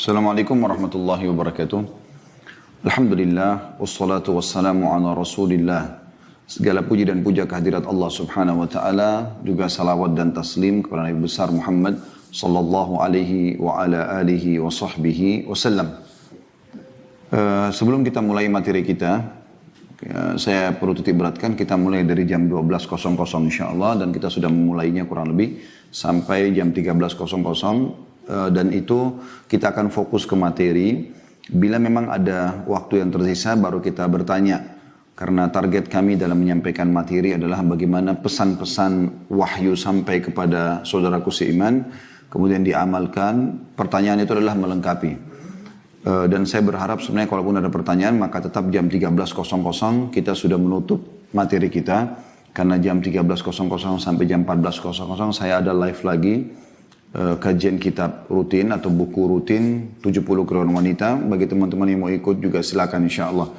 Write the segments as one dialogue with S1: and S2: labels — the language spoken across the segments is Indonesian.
S1: Assalamualaikum warahmatullahi wabarakatuh. Alhamdulillah, wassalatu wassalamu ala rasulillah. Segala puji dan puja kehadirat Allah subhanahu wa ta'ala. Juga salawat dan taslim kepada Nabi besar Muhammad sallallahu alaihi wa ala alihi wa sahbihi wasallam. Sebelum kita mulai materi kita, saya perlu titik beratkan kita mulai dari jam 12.00 insyaAllah. Dan kita sudah memulainya kurang lebih sampai jam 13.00. Dan itu kita akan fokus ke materi. Bila memang ada waktu yang tersisa baru kita bertanya. Karena target kami dalam menyampaikan materi adalah bagaimana pesan-pesan wahyu sampai kepada saudaraku seiman. Kemudian diamalkan. Pertanyaan itu adalah melengkapi. Dan saya berharap sebenarnya kalaupun ada pertanyaan maka tetap jam 13.00 kita sudah menutup materi kita. Karena jam 13.00 sampai jam 14.00 saya ada live lagi. Kajian kitab rutin atau buku rutin 70 Keluaran Wanita. Bagi teman-teman yang mau ikut juga silakan insyaAllah.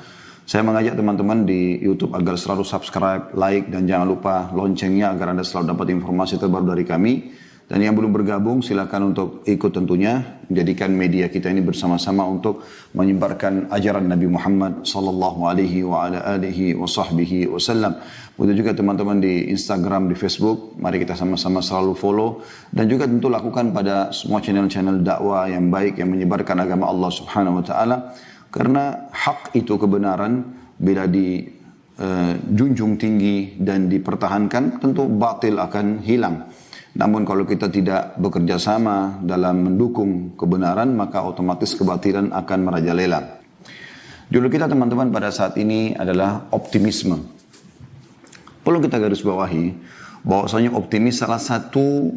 S1: Saya mengajak teman-teman di YouTube agar selalu subscribe, like, dan jangan lupa loncengnya agar Anda selalu dapat informasi terbaru dari kami. Dan yang belum bergabung silakan untuk ikut tentunya. Menjadikan media kita ini bersama-sama untuk menyebarkan ajaran Nabi Muhammad sallallahu alaihi wa ala alihi wa sahbihi wasallam. Begitu juga teman-teman di Instagram, di Facebook. Mari kita sama-sama selalu follow. Dan juga tentu lakukan pada semua channel-channel dakwah yang baik yang menyebarkan agama Allah subhanahu wa ta'ala. Karena hak itu kebenaran bila dijunjung tinggi dan dipertahankan tentu batil akan hilang. Namun kalau kita tidak bekerja sama dalam mendukung kebenaran maka otomatis kebatilan akan merajalela. Judul kita teman-teman pada saat ini adalah optimisme. Perlu kita garis bawahi bahwasanya optimis salah satu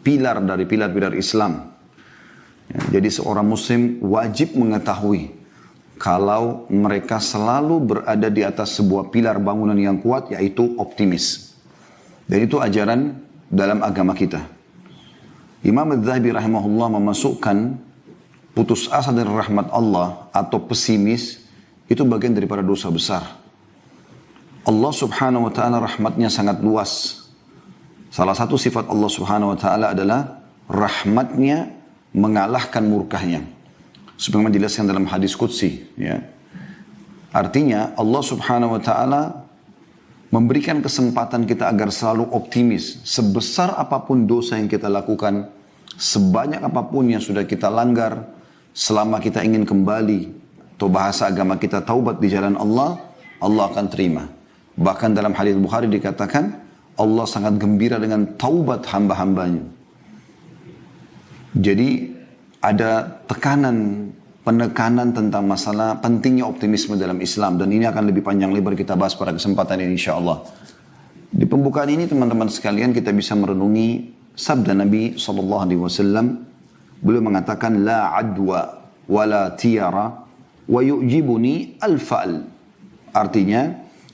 S1: pilar dari pilar-pilar Islam. Ya, jadi seorang muslim wajib mengetahui kalau mereka selalu berada di atas sebuah pilar bangunan yang kuat yaitu optimis. Dan itu ajaran dalam agama kita. Imam Adz-Dzahabi rahimahullah memasukkan putus asa dari rahmat Allah atau pesimis itu bagian daripada dosa besar. Allah subhanahu wa ta'ala rahmatnya sangat luas. Salah satu sifat Allah subhanahu wa ta'ala adalah rahmatnya mengalahkan murkahnya. Sebagaimana dijelaskan dalam hadis qudsi. Ya. Artinya Allah subhanahu wa ta'ala memberikan kesempatan kita agar selalu optimis. Sebesar apapun dosa yang kita lakukan, sebanyak apapun yang sudah kita langgar, selama kita ingin kembali, atau bahasa agama kita taubat di jalan Allah, Allah akan terima. Bahkan dalam hadis Bukhari dikatakan, Allah sangat gembira dengan taubat hamba-hambanya. Jadi ada penekanan tentang masalah pentingnya optimisme dalam Islam. Dan ini akan lebih panjang lebar kita bahas pada kesempatan ini insyaAllah. Di pembukaan ini teman-teman sekalian kita bisa merenungi sabda Nabi SAW. Beliau mengatakan, La adwa wa la tiyara wa yu'jibuni al-fa'al. Artinya,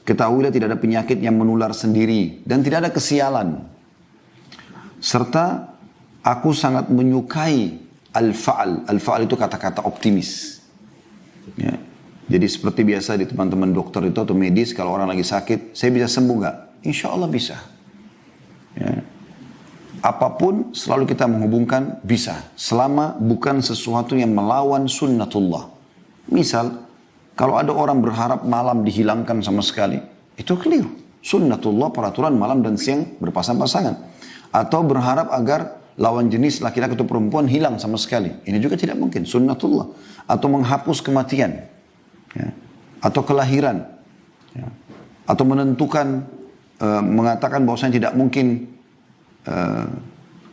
S1: ketahuilah tidak ada penyakit yang menular sendiri. Dan tidak ada kesialan. Serta aku sangat menyukai al-fa'al. Al-fa'al itu kata-kata optimis. Ya. Jadi seperti biasa di teman-teman dokter itu atau medis, kalau orang lagi sakit, saya bisa sembuh nggak? Insya Allah bisa. Ya. Apapun selalu kita menghubungkan bisa. Selama bukan sesuatu yang melawan sunnatullah. Misal, kalau ada orang berharap malam dihilangkan sama sekali, itu keliru. Sunnatullah peraturan malam dan siang berpasang-pasangan. Atau berharap agar lawan jenis laki-laki atau perempuan hilang sama sekali. Ini juga tidak mungkin. Sunnatullah. Atau menghapus kematian. Ya. Atau kelahiran. Ya. Atau menentukan, mengatakan bahwasanya tidak mungkin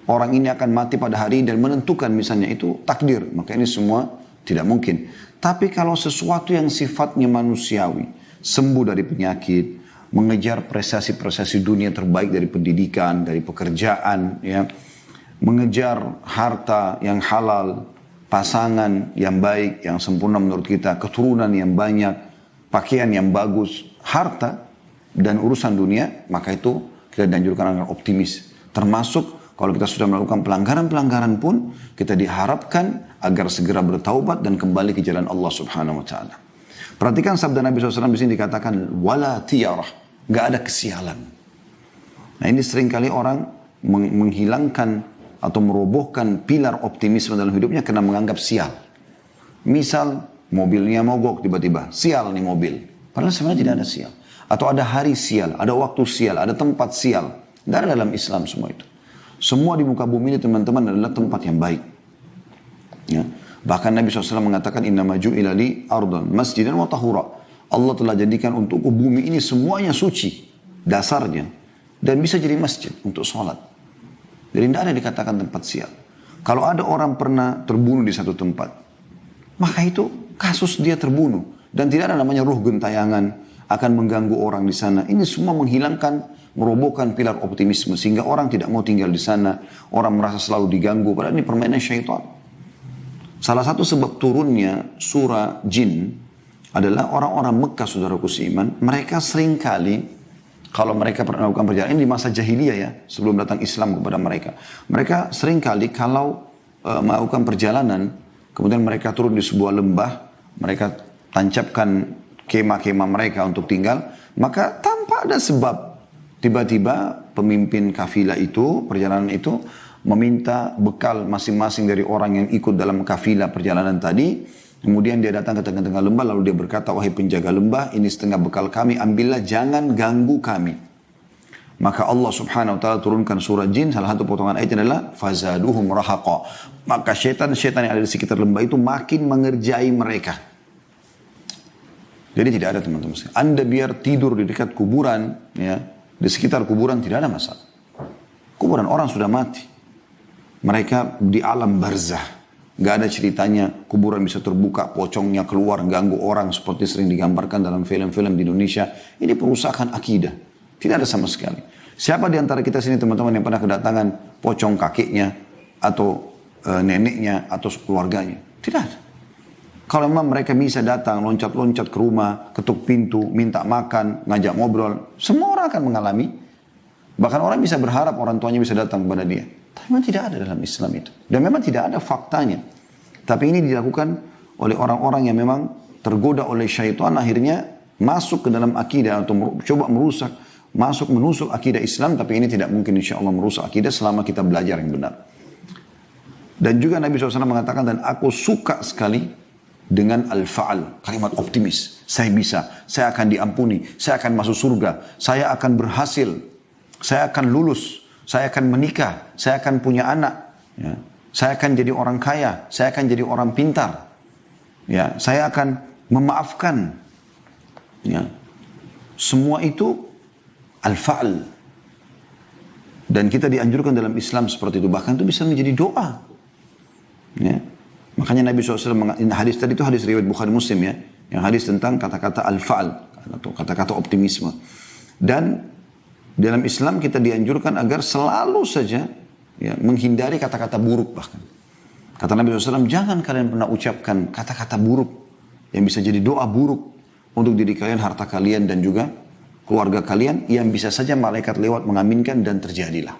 S1: orang ini akan mati pada hari dan menentukan misalnya itu takdir. Maka ini semua tidak mungkin. Tapi kalau sesuatu yang sifatnya manusiawi, sembuh dari penyakit, mengejar prestasi-prestasi dunia terbaik dari pendidikan, dari pekerjaan, ya, mengejar harta yang halal, pasangan yang baik, yang sempurna menurut kita, keturunan yang banyak, pakaian yang bagus, harta, dan urusan dunia, maka itu kita dianjurkan agar optimis. Termasuk kalau kita sudah melakukan pelanggaran-pelanggaran pun, kita diharapkan agar segera bertaubat dan kembali ke jalan Allah subhanahu wa ta'ala. Perhatikan sabda Nabi SAW di sini dikatakan, wala tiyarah, gak ada kesialan. Nah ini seringkali orang menghilangkan atau merobohkan pilar optimisme dalam hidupnya karena menganggap sial. Misal mobilnya mogok tiba-tiba, sial nih mobil. Padahal sebenarnya tidak ada sial. Atau ada hari sial, ada waktu sial, ada tempat sial. Tidak ada dalam Islam semua itu. Semua di muka bumi ini teman-teman adalah tempat yang baik. Ya. Bahkan Nabi SAW mengatakan, Inna maju ilali ardhan masjidan wa tahura. Allah telah jadikan untukku bumi ini semuanya suci. Dasarnya. Dan bisa jadi masjid untuk sholat. Jadi tidak ada dikatakan tempat sial. Kalau ada orang pernah terbunuh di satu tempat, maka itu kasus dia terbunuh. Dan tidak ada namanya ruh gentayangan akan mengganggu orang di sana. Ini semua menghilangkan, merobohkan pilar optimisme. Sehingga orang tidak mau tinggal di sana. Orang merasa selalu diganggu. Padahal ini permainan syaitan. Salah satu sebab turunnya surah Jin adalah orang-orang Mekah, saudaraku seiman. Mereka seringkali, kalau mereka pernah melakukan perjalanan, ini di masa jahiliyah ya, sebelum datang Islam kepada mereka. Mereka seringkali kalau melakukan perjalanan, kemudian mereka turun di sebuah lembah, mereka tancapkan kemah-kemah mereka untuk tinggal, maka tanpa ada sebab, tiba-tiba pemimpin kafilah itu, perjalanan itu, meminta bekal masing-masing dari orang yang ikut dalam kafilah perjalanan tadi. Kemudian dia datang ke tengah-tengah lembah, lalu dia berkata, wahai penjaga lembah, ini setengah bekal kami, ambillah, jangan ganggu kami. Maka Allah subhanahu wa ta'ala turunkan surah Jin, salah satu potongan ayatnya adalah, fazaduhum rahaqa. Maka syaitan-syaitan yang ada di sekitar lembah itu makin mengerjai mereka. Jadi tidak ada teman-teman. Anda biar tidur di dekat kuburan, ya, di sekitar kuburan tidak ada masalah. Kuburan orang sudah mati. Mereka di alam barzah. Gak ada ceritanya kuburan bisa terbuka, pocongnya keluar, ganggu orang seperti sering digambarkan dalam film-film di Indonesia. Ini perusakan akidah. Tidak ada sama sekali. Siapa di antara kita sini teman-teman yang pernah kedatangan pocong kakeknya atau neneknya atau keluarganya? Tidak ada. Kalau memang mereka bisa datang, loncat-loncat ke rumah, ketuk pintu, minta makan, ngajak ngobrol, semua orang akan mengalami. Bahkan orang bisa berharap orang tuanya bisa datang kepada dia. Tapi memang tidak ada dalam Islam itu. Dan memang tidak ada faktanya. Tapi ini dilakukan oleh orang-orang yang memang tergoda oleh syaitan, akhirnya masuk ke dalam akidah atau coba merusak, menusuk akidah Islam, tapi ini tidak mungkin insya Allah merusak akidah selama kita belajar yang benar. Dan juga Nabi SAW mengatakan, dan aku suka sekali dengan al-fa'al, kalimat optimis. Saya bisa, saya akan diampuni, saya akan masuk surga, saya akan berhasil, saya akan lulus, saya akan menikah, saya akan punya anak, ya. Saya akan jadi orang kaya, saya akan jadi orang pintar, ya. Saya akan memaafkan, ya. Semua itu al-fa'al. Dan kita dianjurkan dalam Islam seperti itu, bahkan itu bisa menjadi doa, ya. Makanya Nabi SAW, hadis tadi itu hadis riwayat Bukhari Muslim ya. Yang hadis tentang kata-kata al-fa'al, atau kata-kata optimisme. Dan dalam Islam kita dianjurkan agar selalu saja ya, menghindari kata-kata buruk bahkan. Kata Nabi SAW, jangan kalian pernah ucapkan kata-kata buruk yang bisa jadi doa buruk untuk diri kalian, harta kalian dan juga keluarga kalian yang bisa saja malaikat lewat mengaminkan dan terjadilah.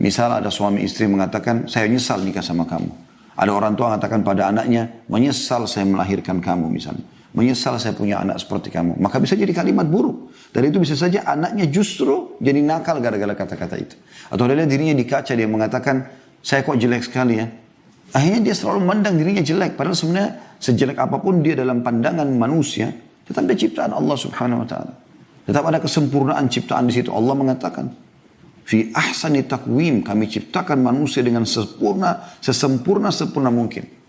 S1: Misal ada suami istri mengatakan, saya nyesal nikah sama kamu. Ada orang tua mengatakan pada anaknya, menyesal saya melahirkan kamu misalnya. Menyesal saya punya anak seperti kamu. Maka bisa jadi kalimat buruk. Dan itu bisa saja anaknya justru jadi nakal gara-gara kata-kata itu. Atau dia lihat dirinya di kaca, dia mengatakan, saya kok jelek sekali ya. Akhirnya dia selalu memandang dirinya jelek. Padahal sebenarnya sejelek apapun dia dalam pandangan manusia, tetap dia ciptaan Allah subhanahu wa ta'ala. Tetap ada kesempurnaan ciptaan di situ. Allah mengatakan, fi ahsani taqwim, kami ciptakan manusia dengan sesempurna mungkin.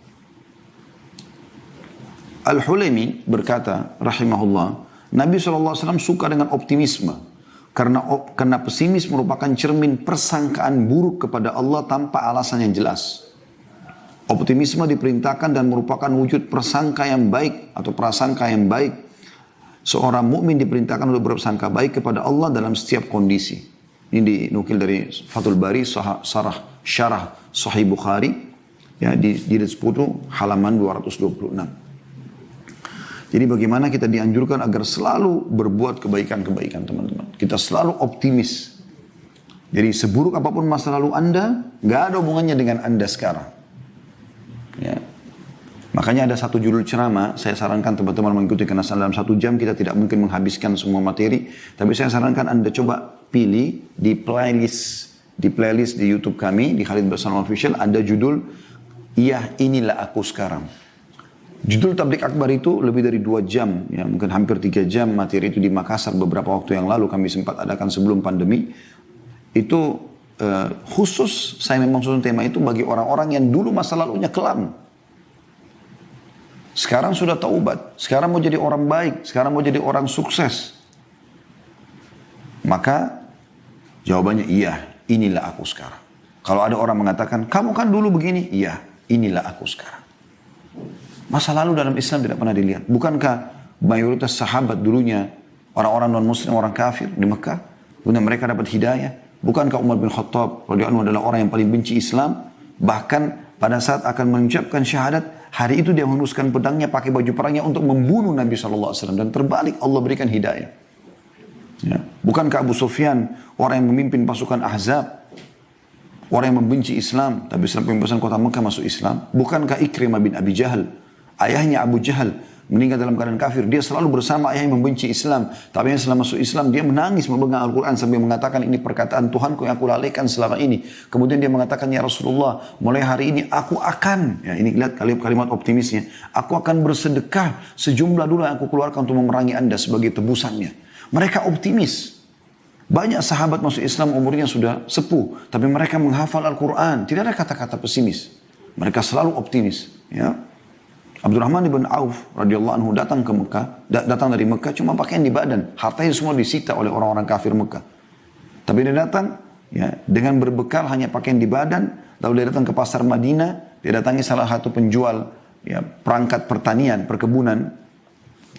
S1: Al-Hulaimi berkata, rahimahullah, Nabi SAW suka dengan optimisme. Karena pesimis merupakan cermin persangkaan buruk kepada Allah tanpa alasan yang jelas. Optimisme diperintahkan dan merupakan wujud persangka yang baik atau prasangka yang baik. Seorang mukmin diperintahkan untuk bersangka baik kepada Allah dalam setiap kondisi. Ini dinukil dari Fathul Bari, syarah Sahih Bukhari, ya, di jilid 10 halaman 226. Jadi bagaimana kita dianjurkan agar selalu berbuat kebaikan-kebaikan teman-teman. Kita selalu optimis. Jadi seburuk apapun masa lalu Anda, gak ada hubungannya dengan Anda sekarang. Ya. Makanya ada satu judul ceramah, saya sarankan teman-teman mengikuti karena dalam 1 jam kita tidak mungkin menghabiskan semua materi. Tapi saya sarankan Anda coba pilih di playlist di playlist di YouTube kami, di Khalid Basalam Official, ada judul, Iya Inilah Aku Sekarang. Judul tablik akbar itu lebih dari 2 jam, ya mungkin hampir 3 jam materi itu di Makassar beberapa waktu yang lalu kami sempat adakan sebelum pandemi. Itu khusus, saya memang susun tema itu bagi orang-orang yang dulu masa lalunya kelam. Sekarang sudah taubat, sekarang mau jadi orang baik, sekarang mau jadi orang sukses. Maka jawabannya iya, inilah aku sekarang. Kalau ada orang mengatakan, kamu kan dulu begini, iya, inilah aku sekarang. Masa lalu dalam Islam tidak pernah dilihat. Bukankah mayoritas sahabat dulunya orang-orang non-muslim, orang kafir di Mekah, kemudian mereka dapat hidayah? Bukankah Umar bin Khattab radhiyallahu anhu adalah orang yang paling benci Islam? Bahkan pada saat akan mengucapkan syahadat, hari itu dia menghunuskan pedangnya, pakai baju perangnya untuk membunuh Nabi SAW. Dan terbalik Allah berikan hidayah. Ya. Bukankah Abu Sufyan orang yang memimpin pasukan Ahzab, orang yang membenci Islam, tapi setelah pembebasan kota Mekah masuk Islam? Bukankah Ikrimah bin Abi Jahal, ayahnya Abu Jahal, meninggal dalam keadaan kafir, dia selalu bersama ayah yang membenci Islam, tapi setelah masuk Islam dia menangis memegang Al-Quran sambil mengatakan, ini perkataan Tuhanku yang aku lalaikan selama ini. Kemudian dia mengatakan, ya Rasulullah, mulai hari ini aku akan, ya ini lihat kalimat optimisnya, aku akan bersedekah sejumlah dulu yang aku keluarkan untuk memerangi anda sebagai tebusannya. Mereka optimis. Banyak sahabat masuk Islam umurnya sudah sepuh, tapi mereka menghafal Al-Quran, tidak ada kata-kata pesimis. Mereka selalu optimis, ya. Abdurrahman ibn Auf radhiyallahu anhu datang ke Mekah, datang dari Mekah cuma pakaian di badan, hartanya semua disita oleh orang-orang kafir Mekah. Tapi dia datang ya dengan berbekal hanya pakaian di badan, lalu dia datang ke pasar Madinah, dia datangi salah satu penjual ya perangkat pertanian, perkebunan,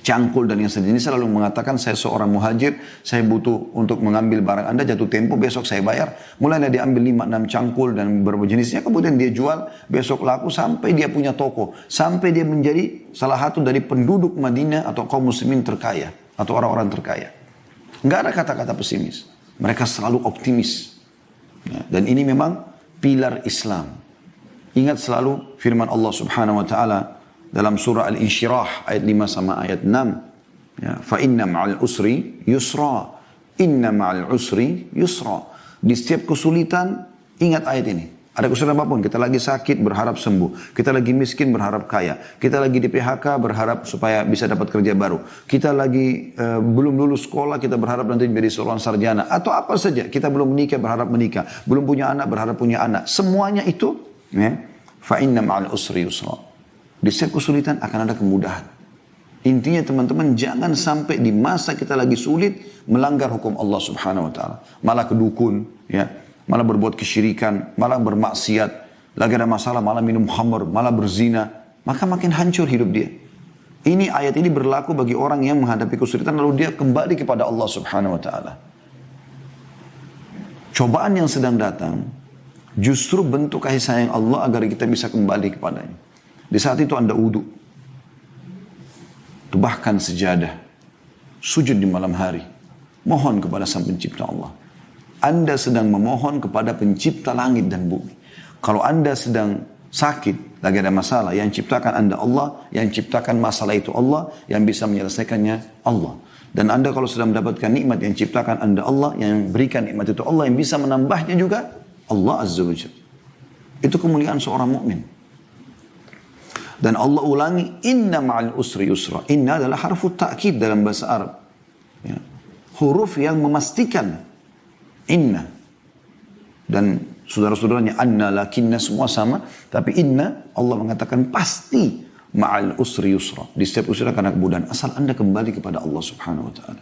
S1: cangkul dan yang sejenis, lalu mengatakan, saya seorang muhajir, saya butuh untuk mengambil barang anda, jatuh tempo, besok saya bayar. Mulailah dia ambil 5-6 cangkul dan beberapa jenisnya, kemudian dia jual, besok laku sampai dia punya toko. Sampai dia menjadi salah satu dari penduduk Madinah atau kaum muslimin terkaya, atau orang-orang terkaya. Nggak ada kata-kata pesimis. Mereka selalu optimis. Ya, dan ini memang pilar Islam. Ingat selalu firman Allah Subhanahu wa Ta'ala dalam surah Al-Insyirah ayat 5 sama ayat 6. Ya, fa inna ma'al usri yusra. Inna ma'al usri yusra. Di setiap kesulitan ingat ayat ini. Ada kesulitan apapun, kita lagi sakit berharap sembuh, kita lagi miskin berharap kaya, kita lagi di PHK berharap supaya bisa dapat kerja baru, kita lagi belum lulus sekolah, kita berharap nanti menjadi seorang sarjana, atau apa saja, kita belum menikah berharap menikah, belum punya anak berharap punya anak. Semuanya itu ya, fa inna ma'al usri yusra. Di setiap kesulitan akan ada kemudahan. Intinya teman-teman, jangan sampai di masa kita lagi sulit melanggar hukum Allah Subhanahu wa Ta'ala, malah kedukun, ya, malah berbuat kesyirikan, malah bermaksiat, lagi ada masalah malah minum khamr, malah berzina, maka makin hancur hidup dia. Ini ayat ini berlaku bagi orang yang menghadapi kesulitan lalu dia kembali kepada Allah Subhanahu wa Ta'ala. Cobaan yang sedang datang justru bentuk kasih sayang Allah agar kita bisa kembali kepadanya. Di saat itu anda wudu, bahkan sejadah, sujud di malam hari, mohon kepada Sang Pencipta Allah. Anda sedang memohon kepada pencipta langit dan bumi. Kalau anda sedang sakit, lagi ada masalah, yang ciptakan anda Allah, yang ciptakan masalah itu Allah, yang bisa menyelesaikannya Allah. Dan anda kalau sudah mendapatkan nikmat, yang ciptakan anda Allah, yang berikan nikmat itu Allah, yang bisa menambahnya juga Allah Azza wa Jalla. Itu kemuliaan seorang mukmin. Dan Allah ulangi, inna ma'al usri yusra. Inna adalah harfu ta'kid dalam bahasa Arab. Ya. Huruf yang memastikan. Inna. Dan saudara-saudaranya anna, lakinna semua sama. Tapi inna, Allah mengatakan pasti ma'al usri yusra. Di setiap usri akan ada kemudahan. Asal anda kembali kepada Allah Subhanahu wa Ta'ala.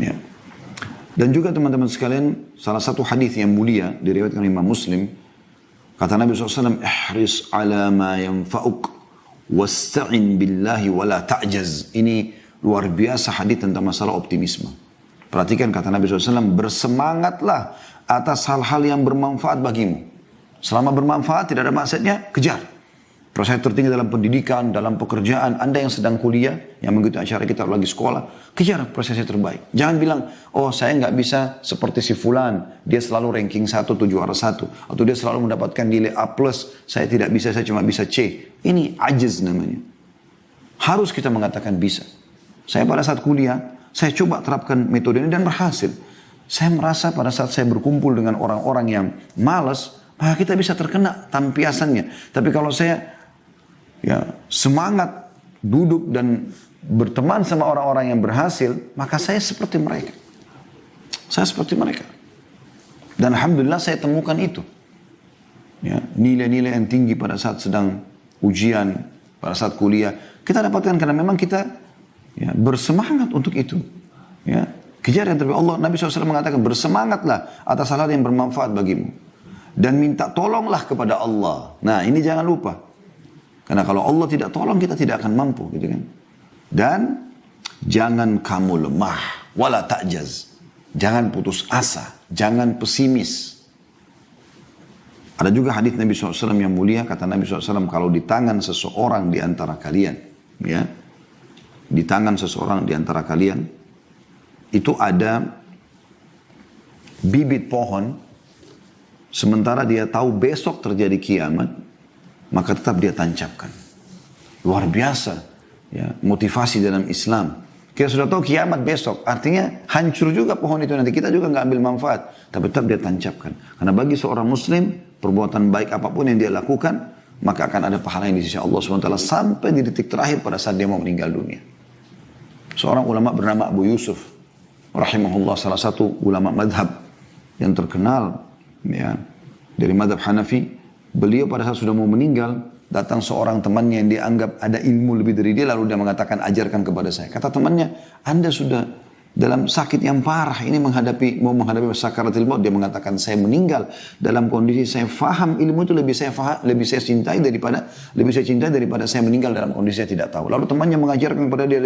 S1: Ya. Dan juga teman-teman sekalian, salah satu hadis yang mulia diriwayatkan Imam Muslim, kata Nabi SAW, ihris ala ma yanfa'uk wasta'in billahi wa la ta'jaz. Ini luar biasa hadis tentang masalah optimisme. Perhatikan kata Nabi SAW, bersemangatlah atas hal-hal yang bermanfaat bagimu. Selama bermanfaat, tidak ada maksudnya, kejar. Proses tertinggi dalam pendidikan, dalam pekerjaan, anda yang sedang kuliah, yang mengikuti acara kita lagi sekolah, kejar prosesnya terbaik. Jangan bilang, oh saya nggak bisa seperti si fulan, dia selalu ranking 1, 7 juara 1, atau dia selalu mendapatkan nilai A+, saya tidak bisa, saya cuma bisa C. Ini ajiz namanya. Harus kita mengatakan bisa. Saya pada saat kuliah, saya coba terapkan metode ini dan berhasil. Saya merasa pada saat saya berkumpul dengan orang-orang yang malas, maka kita bisa terkena tampiasannya. Tapi kalau saya semangat duduk dan berteman sama orang-orang yang berhasil, maka saya seperti mereka. Saya seperti mereka. Dan alhamdulillah saya temukan itu. Nilai-nilai yang tinggi pada saat sedang ujian, pada saat kuliah, kita dapatkan karena memang kita bersemangat untuk itu. Kejar yang terbaik. Allah, Nabi SAW mengatakan, bersemangatlah atas hal yang bermanfaat bagimu. Dan minta tolonglah kepada Allah. Nah, ini jangan lupa. Karena kalau Allah tidak tolong, kita tidak akan mampu. Gitu kan? Dan jangan kamu lemah. Wala ta'jaz. Jangan putus asa. Jangan pesimis. Ada juga hadis Nabi SAW yang mulia. Kata Nabi SAW, kalau di tangan seseorang di antara kalian. Di tangan seseorang di antara kalian. Itu ada bibit pohon, sementara dia tahu besok terjadi kiamat, maka tetap dia tancapkan. Luar biasa, motivasi dalam Islam. Kita sudah tahu kiamat besok, artinya hancur juga pohon itu nanti. Kita juga nggak ambil manfaat, tapi tetap dia tancapkan. Karena bagi seorang Muslim, perbuatan baik apapun yang dia lakukan, maka akan ada pahala yang di sisi Allah SWT sampai di detik terakhir pada saat dia mau meninggal dunia. Seorang ulama bernama Abu Yusuf rahimahullah, salah satu ulama madhab yang terkenal dari madhab Hanafi. Beliau pada saat sudah mau meninggal, datang seorang temannya yang dia anggap ada ilmu lebih dari dia, lalu dia mengatakan, ajarkan kepada saya. Kata temannya, Anda sudah dalam sakit yang parah ini mau menghadapi sakaratul maut. Dia mengatakan, saya meninggal dalam kondisi saya faham ilmu itu lebih saya cintai daripada saya meninggal dalam kondisi saya tidak tahu. Lalu temannya mengajarkan kepada dia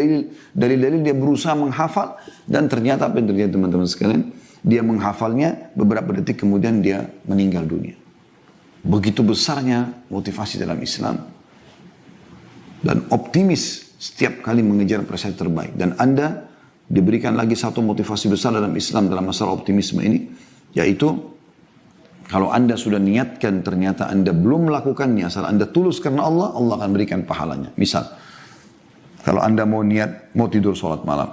S1: dalil-dalil, dia berusaha menghafal, dan ternyata apa yang terjadi teman-teman sekalian, dia menghafalnya, beberapa detik kemudian dia meninggal dunia. Begitu besarnya motivasi dalam Islam dan optimis setiap kali mengejar prestasi terbaik. Dan Anda diberikan lagi satu motivasi besar dalam Islam dalam masalah optimisme ini, yaitu kalau Anda sudah niatkan ternyata Anda belum melakukannya, asal Anda tulus karena Allah, Allah akan berikan pahalanya. Misal, kalau Anda mau tidur sholat malam,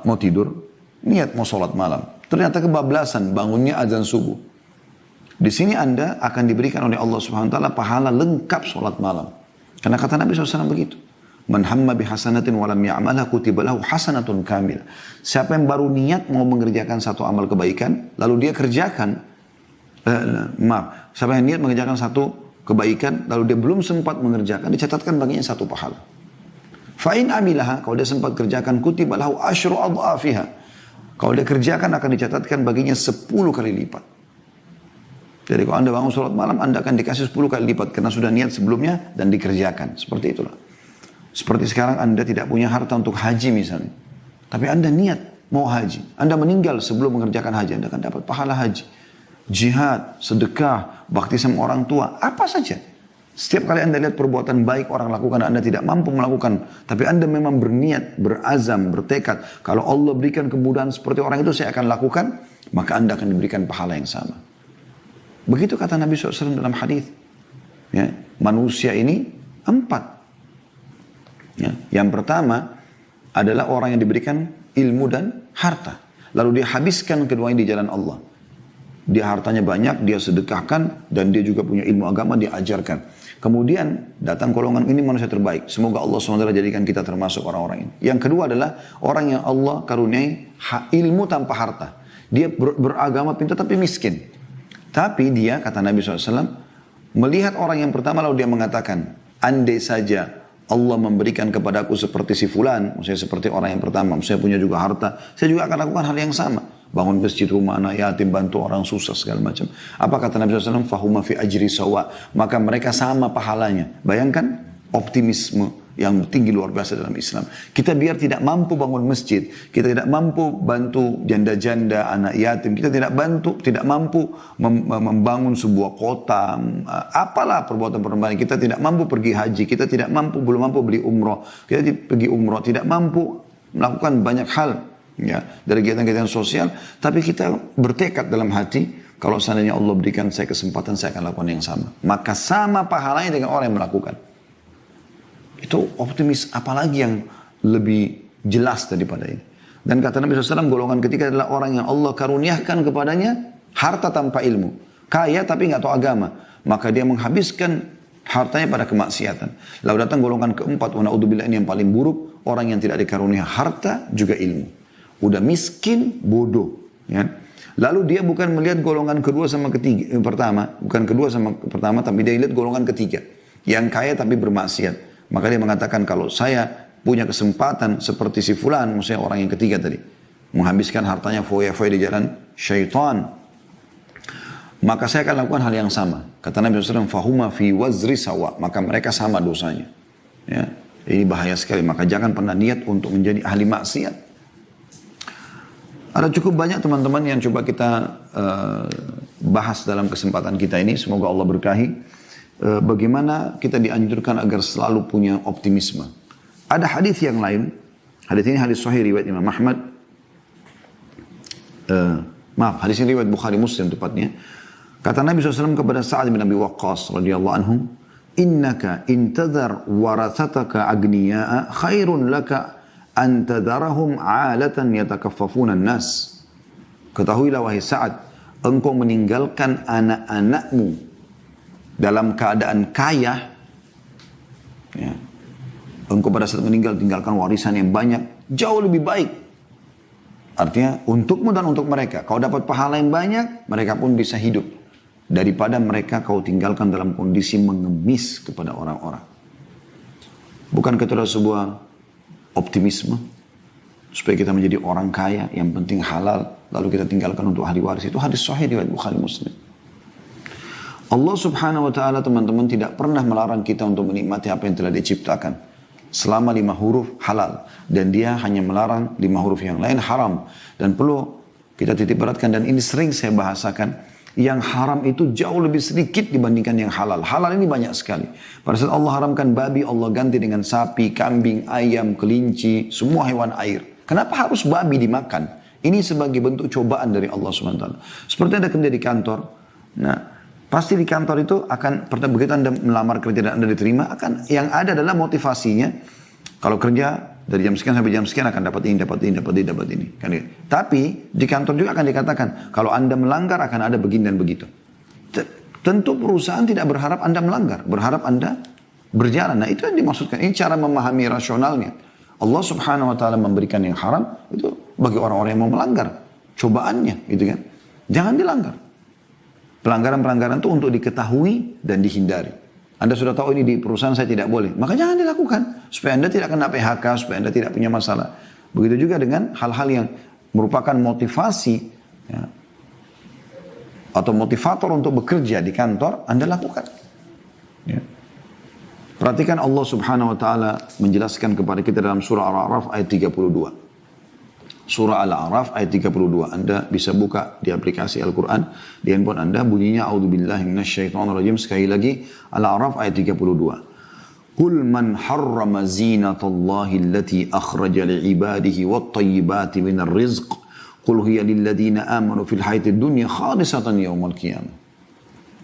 S1: niat mau sholat malam, ternyata kebablasan, bangunnya azan subuh. Di sini Anda akan diberikan oleh Allah Subhanahu wa taala pahala lengkap sholat malam. Karena kata Nabi SAW begitu. Man hamma bihasanatin walam ya'malha kutiba lahu hasanatun kamil. Siapa yang baru niat mau mengerjakan satu amal kebaikan, lalu dia kerjakan, siapa yang niat mengerjakan satu kebaikan, lalu dia belum sempat mengerjakan, dicatatkan baginya satu pahala. Fa'in amilaha, kalau dia sempat kerjakan, kutiba lahu asyru adhafiha. Kalau dia kerjakan akan dicatatkan baginya 10 kali lipat. Jadi kalau Anda bangun sholat malam, Anda akan dikasih 10 kali lipat, karena sudah niat sebelumnya dan dikerjakan. Seperti itulah. Seperti sekarang Anda tidak punya harta untuk haji misalnya. Tapi Anda niat mau haji. Anda meninggal sebelum mengerjakan haji, Anda akan dapat pahala haji. Jihad, sedekah, bakti sama orang tua, apa saja. Setiap kali Anda lihat perbuatan baik orang lakukan, Anda tidak mampu melakukan. Tapi Anda memang berniat, berazam, bertekad. Kalau Allah berikan kemudahan seperti orang itu saya akan lakukan, maka Anda akan diberikan pahala yang sama. Begitu kata Nabi SAW dalam hadis. Manusia ini 4. Yang pertama adalah orang yang diberikan ilmu dan harta. Lalu dia habiskan keduanya di jalan Allah. Dia hartanya banyak, dia sedekahkan, dan dia juga punya ilmu agama, dia ajarkan. Kemudian datang golongan ini manusia terbaik. Semoga Allah SWT jadikan kita termasuk orang-orang ini. Yang kedua adalah orang yang Allah karuniai ilmu tanpa harta. Dia beragama pintar tapi miskin. Tapi dia, kata Nabi SAW, melihat orang yang pertama lalu dia mengatakan, andai saja Allah memberikan kepadaku seperti si fulan, maksudnya seperti orang yang pertama, saya punya juga harta, saya juga akan lakukan hal yang sama. Bangun masjid, rumah anak yatim, bantu orang susah, segala macam. Apa kata Nabi SAW? Fahuma fi ajri sawa. Maka mereka sama pahalanya. Bayangkan optimisme yang tinggi luar biasa dalam Islam. Kita biar tidak mampu bangun masjid, kita tidak mampu bantu janda-janda, anak yatim, kita tidak mampu membangun sebuah kota, apalah perbuatan-perbuatan, kita tidak mampu pergi haji, kita belum mampu beli umroh, kita pergi umroh, tidak mampu melakukan banyak hal dari kegiatan-kegiatan sosial, tapi kita bertekad dalam hati, kalau seandainya Allah berikan saya kesempatan, saya akan lakukan yang sama. Maka sama pahalanya dengan orang yang melakukan. Itu optimis, apalagi yang lebih jelas daripada ini. Dan kata Nabi SAW, golongan ketiga adalah orang yang Allah karuniakan kepadanya harta tanpa ilmu. Kaya tapi nggak tahu agama. Maka dia menghabiskan hartanya pada kemaksiatan. Lalu datang golongan keempat, wa na'udzubillah, ini yang paling buruk. Orang yang tidak dikarunia harta juga ilmu. Udah miskin, bodoh. Ya. Lalu dia bukan melihat golongan kedua sama ketiga, pertama. Bukan kedua sama pertama, tapi dia lihat golongan ketiga. Yang kaya tapi bermaksiat. Maka dia mengatakan, kalau saya punya kesempatan seperti si fulan, maksudnya orang yang ketiga tadi, menghabiskan hartanya foya-foya di jalan syaitan, maka saya akan lakukan hal yang sama. Kata Nabi SAW, fahuma fi wazri sawa, maka mereka sama dosanya. Ya, ini bahaya sekali. Maka jangan pernah niat untuk menjadi ahli maksiat. Ada cukup banyak teman-teman yang coba kita bahas dalam kesempatan kita ini. Semoga Allah berkahi. Bagaimana kita dianjurkan agar selalu punya optimisme. Ada hadis yang lain. Hadis ini hadis sahih riwayat Imam Ahmad. Hadis ini riwayat Bukhari Muslim tepatnya. Kata Nabi SAW kepada Sa'ad bin Abi Waqqas radhiyallahu anhu, innaka intadhar warathataka agniya'a khairun laka an tadarahum 'alatan yatakaffafuna an-nas. Ketahuilah wahai Sa'ad, engkau meninggalkan anak-anakmu dalam keadaan kaya, ya. Engkau pada saat meninggal tinggalkan warisan yang banyak, jauh lebih baik. Artinya untukmu dan untuk mereka. Kau dapat pahala yang banyak, mereka pun bisa hidup. Daripada mereka kau tinggalkan dalam kondisi mengemis kepada orang-orang. Bukankah itu adalah sebuah optimisme? Supaya kita menjadi orang kaya, yang penting halal, lalu kita tinggalkan untuk ahli waris. Itu hadis sahih riwayat Bukhari Muslim. Allah Subhanahu wa ta'ala, teman-teman, tidak pernah melarang kita untuk menikmati apa yang telah diciptakan. Selama 5 huruf halal. Dan dia hanya melarang 5 huruf yang lain haram. Dan perlu kita titik beratkan, dan ini sering saya bahasakan, yang haram itu jauh lebih sedikit dibandingkan yang halal. Halal ini banyak sekali. Pada saat Allah haramkan babi, Allah ganti dengan sapi, kambing, ayam, kelinci, semua hewan air. Kenapa harus babi dimakan? Ini sebagai bentuk cobaan dari Allah SWT. Seperti ada kerja di kantor. Nah, pasti di kantor itu akan, begitu Anda melamar kerja dan Anda diterima, akan yang ada adalah motivasinya. Kalau kerja dari jam sekian sampai jam sekian akan dapat ini, dapat ini, dapat ini, dapat ini. Kan gitu. Tapi di kantor juga akan dikatakan, kalau Anda melanggar akan ada begini dan begitu. Tentu perusahaan tidak berharap Anda melanggar, berharap Anda berjalan. Nah itu yang dimaksudkan. Ini cara memahami rasionalnya. Allah Subhanahu wa ta'ala memberikan yang haram, itu bagi orang-orang yang mau melanggar. Cobaannya, gitu kan. Jangan dilanggar. Pelanggaran-pelanggaran itu untuk diketahui dan dihindari. Anda sudah tahu ini di perusahaan saya tidak boleh, maka jangan dilakukan. Supaya Anda tidak kena PHK, supaya Anda tidak punya masalah. Begitu juga dengan hal-hal yang merupakan motivasi, ya, atau motivator untuk bekerja di kantor, Anda lakukan. Ya. Perhatikan Allah Subhanahu wa ta'ala menjelaskan kepada kita dalam surah Al-A'raf ayat 32. Surah Al-A'raf ayat 32. Anda bisa buka di aplikasi Al-Quran di handphone Anda, bunyinya a'udzubillahi minasyaitonirrajim. Sekali lagi, Al-A'raf ayat 32. Qul man harrama zinatallahi allati akhraja li'ibadihi wat-tayyibati minar rizq. Qul hiya lilladhina amanu fil hayatid dunya khalisatan yaumal qiyamah.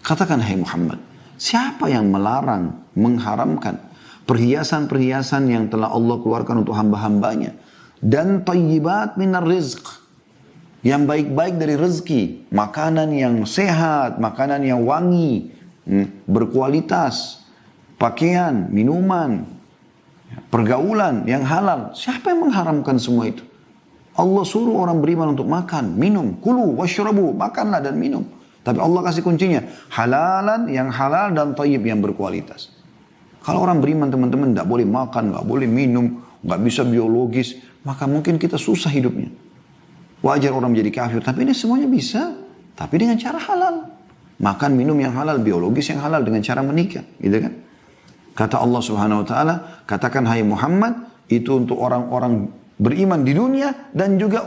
S1: Katakan, hai Muhammad, siapa yang melarang, mengharamkan perhiasan-perhiasan yang telah Allah keluarkan untuk hamba-hambanya, dan tayyibat minar rizq, yang baik-baik dari rezeki, makanan yang sehat, makanan yang wangi, berkualitas, pakaian, minuman, pergaulan yang halal. Siapa yang mengharamkan semua itu? Allah suruh orang beriman untuk makan, minum, kulu washrabu, makanlah dan minum. Tapi Allah kasih kuncinya, halalan yang halal dan tayyib yang berkualitas. Kalau orang beriman, teman-teman, tidak boleh makan, nggak boleh minum, nggak bisa biologis, maka mungkin kita susah hidupnya. Wajar orang menjadi kafir, tapi ini semuanya bisa, tapi dengan cara halal. Makan, minum yang halal, biologis yang halal, dengan cara menikah, gitu kan? Kata Allah Subhanahu wa ta'ala, katakan hai Muhammad, itu untuk orang-orang beriman di dunia, dan juga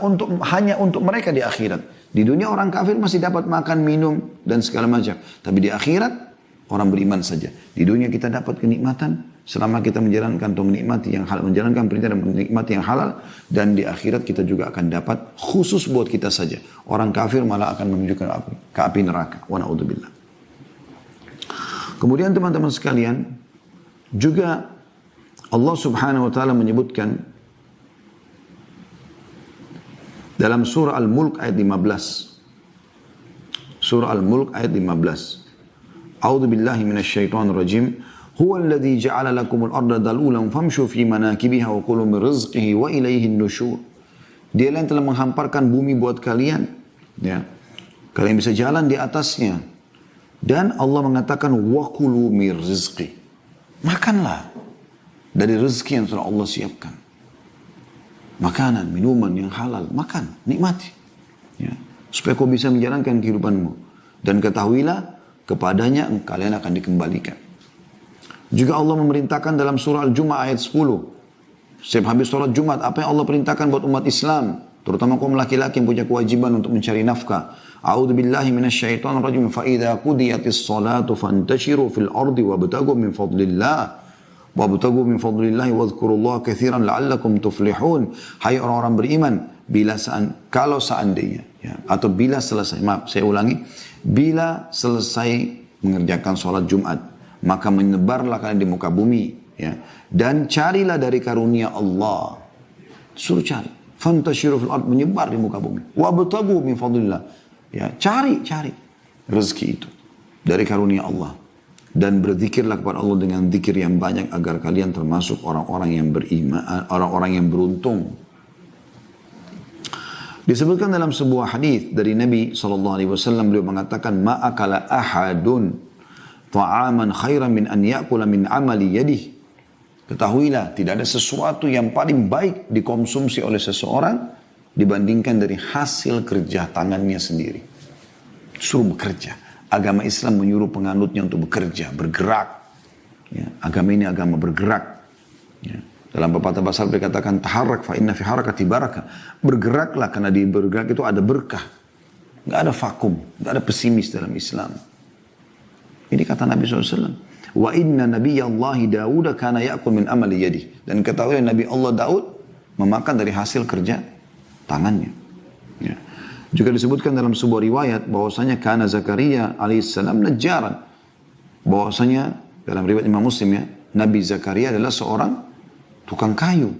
S1: hanya untuk mereka di akhirat. Di dunia orang kafir masih dapat makan, minum, dan segala macam. Tapi di akhirat, orang beriman saja. Di dunia kita dapat kenikmatan, selama kita menjalankan atau menikmati yang halal, menjalankan perintah dan menikmati yang halal, dan di akhirat kita juga akan dapat khusus buat kita saja. Orang kafir malah akan menuju ke api neraka. Wa na'udzubillah. Kemudian teman-teman sekalian, juga Allah Subhanahu wa ta'ala menyebutkan Dalam surah Al-Mulk ayat 15. Surah Al-Mulk ayat 15. A'udzu billahi minasyaitonir rajim. Huwa alladhi ja'ala lakumul arda dalulan famshu fi manakibiha wa kulu min rizqihi wa ilaihin nusyur. Dia yang telah menghamparkan bumi buat kalian, ya. Kalian bisa jalan di atasnya. Dan Allah mengatakan wa kulu min rizqi. Makanlah dari rezeki yang telah Allah siapkan. Makanan, minuman yang halal, makan, nikmati. Ya. Supaya kau bisa menjalankan kehidupanmu. Dan ketahuilah, kepadanya kalian akan dikembalikan. Juga Allah memerintahkan dalam surah Al-Jumu'ah ayat 10. Setiap habis sholat Jumat, apa yang Allah perintahkan buat umat Islam? Terutama kaum laki-laki yang punya kewajiban untuk mencari nafkah. A'udzu billahi minasyaitonir rajim. Fa idza qudiyatis shalatu fantashiru fil ardi wabtaghu min fadlillah. Wabtaghu min fadlillahi wadhkurullaha katsiran la'allakum tuflihun. Hai orang-orang beriman, kalau seandainya, ya, atau bila selesai, maaf saya ulangi, bila selesai mengerjakan sholat Jumat, maka menyebarlah kalian di muka bumi, ya, dan carilah dari karunia Allah. Suruh cari, fantashiru fil ard, menyebar di muka bumi. Wabtaghu min fadlillah, ya, cari rezeki itu dari karunia Allah. Dan berzikirlah kepada Allah dengan zikir yang banyak agar kalian termasuk orang-orang yang beriman, orang-orang yang beruntung. Disebutkan dalam sebuah hadis dari Nabi SAW, beliau mengatakan, ma'akala ahadun ta'aman khairan min an ya'kula min amali yadih. Ketahuilah, tidak ada sesuatu yang paling baik dikonsumsi oleh seseorang dibandingkan dari hasil kerja tangannya sendiri. Suruh bekerja. Agama Islam menyuruh penganutnya untuk bekerja, bergerak. Ya, agama ini agama bergerak. Ya. Dalam pepatah bahasa Arab dikatakan, taharrak fa inna fi harakati barakah. Bergeraklah karena di bergerak itu ada berkah. Nggak ada vakum, nggak ada pesimis dalam Islam. Ini kata Nabi SAW. Wa inna nabiyallahi Dawud kana ya'kul min amali yadih. Dan ketahui Nabi Allah Daud memakan dari hasil kerja tangannya. Ya. Juga disebutkan dalam sebuah riwayat bahwasanya kana Zakaria alaihissalam najjaran. Bahwasanya dalam riwayat Imam Muslim, ya, Nabi Zakaria adalah seorang tukang kayu,